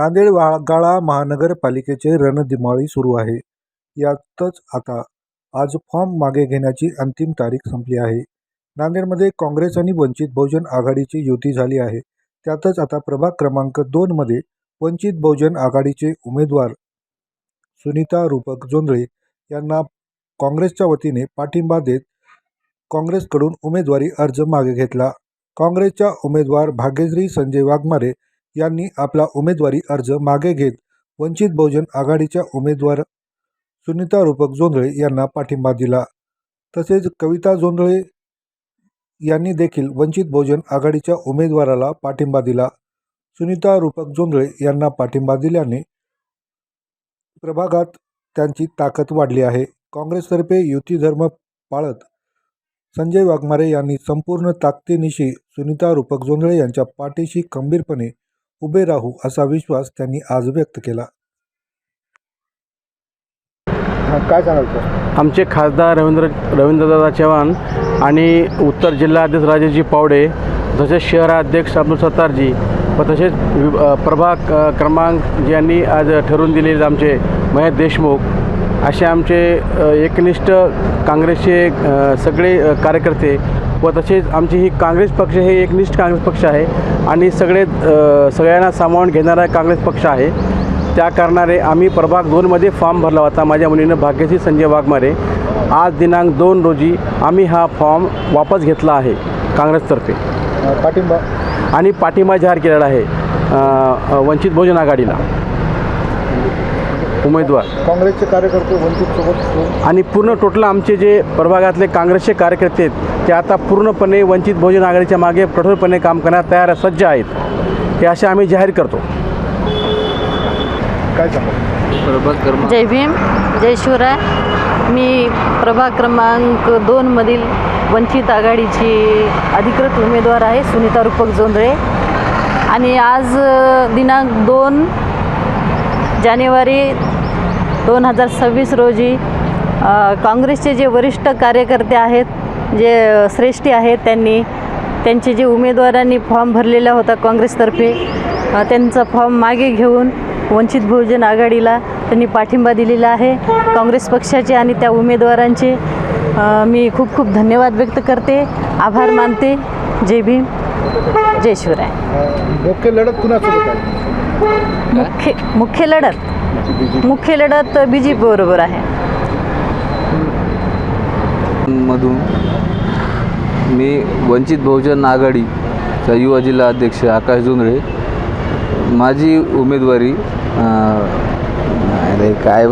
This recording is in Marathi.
नांदेड वाघाळा महानगरपालिकेचे रणधुमाळी सुरू आहे. यातच आता आज फॉर्म मागे घेण्याची अंतिम तारीख संपली आहे. नांदेडमध्ये काँग्रेस आणि वंचित बहुजन आघाडीची युती झाली आहे. त्यातच आता प्रभाग क्रमांक 2 मध्ये वंचित बहुजन आघाडीचे उमेदवार सुनीता रूपक जोंधळे यांना काँग्रेसच्या वतीने पाठिंबा देत काँग्रेसकडून उमेदवारी अर्ज मागे घेतला. काँग्रेसच्या उमेदवार भाग्यश्री संजय वाघमारे यांनी आपला उमेदवारी अर्ज मागे घेत वंचित बहुजन आघाडीच्या उमेदवार सुनीता रूपक जोंधळे यांना पाठिंबा दिला. तसेच कविता जोंधळे यांनी देखील वंचित बहुजन आघाडीच्या उमेदवाराला पाठिंबा दिला. सुनीता रूपक जोंधळे यांना पाठिंबा दिल्याने प्रभागात त्यांची ताकद वाढली आहे. काँग्रेसतर्फे युती धर्म पाळत संजय वाघमारे यांनी संपूर्ण ताकदीनिशी सुनीता रूपक जोंधळे यांच्या पाठीशी खंबीरपणे उभे राहू असा विश्वास त्यांनी आज व्यक्त केला. काय सांगाल सर? आमचे खासदार रवींद्रदादा चव्हाण आणि उत्तर जिल्हाध्यक्ष राजेशजी पावडे, तसेच शहराध्यक्ष अब्दुल सत्तारजी व तसेच प्रभाग क्रमांक ज्यांनी आज ठरवून दिलेले आमचे महेश देशमुख असे आमचे एकनिष्ठ काँग्रेसचे सगळे कार्यकर्ते व तसेच आमची ही काँग्रेस पक्ष हे एकनिष्ठ काँग्रेस पक्ष आहे आणि सगळ्यांना सामावून घेणारा काँग्रेस पक्ष आहे. त्या कारणाने आम्ही प्रभाग 2मध्ये फॉर्म भरला होता. माझ्या मुलीनं भाग्यश्री संजय वाघमारे. आज दिनांक 2 रोजी आम्ही हा फॉर्म वापस घेतला आहे काँग्रेसतर्फे पाठिंबा जाहीर केलेला आहे वंचित बहुजन आघाडीला उमेदवार. काँग्रेसचे कार्यकर्ते वंचितसोबत आणि पूर्ण टोटल आमचे जे प्रभागातले काँग्रेसचे कार्यकर्ते आहेत ते आता पूर्णपणे वंचित बहुजन आघाडीच्या मागे कठोरपणे काम करण्यास तयार सज्ज आहेत. हे असे आम्ही जाहीर करतो. काय सांगू? जय भीम, जय शिवराय. मी प्रभाग क्रमांक 2 मधील वंचित आघाडीची अधिकृत उमेदवार आहे सुनीता रूपक जोंधळे. आणि आज दिनांक 2 जानेवारी 2026 रोजी काँग्रेसचे जे वरिष्ठ कार्यकर्ते आहेत, जे श्रेष्ठी आहेत, त्यांचे जे उमेदवारांनी फॉर्म भरलेला होता काँग्रेसतर्फे, त्यांचा फॉर्म मागे घेऊन वंचित बहुजन आघाडीला त्यांनी पाठिंबा दिलेला आहे. काँग्रेस पक्षाचे आणि त्या उमेदवारांचे मी खूप खूप धन्यवाद व्यक्त करते, आभार मानते. जय भीम, जय शिवराय. मुख्य लढत कुणासोबत आहे? मुख्य लढत BJP बरोबर आहे. मधून मी वंचित बहुजन आघाडीचा युवा जिल्हा अध्यक्ष आकाश जोंधळे. माझी उमेदवारी काय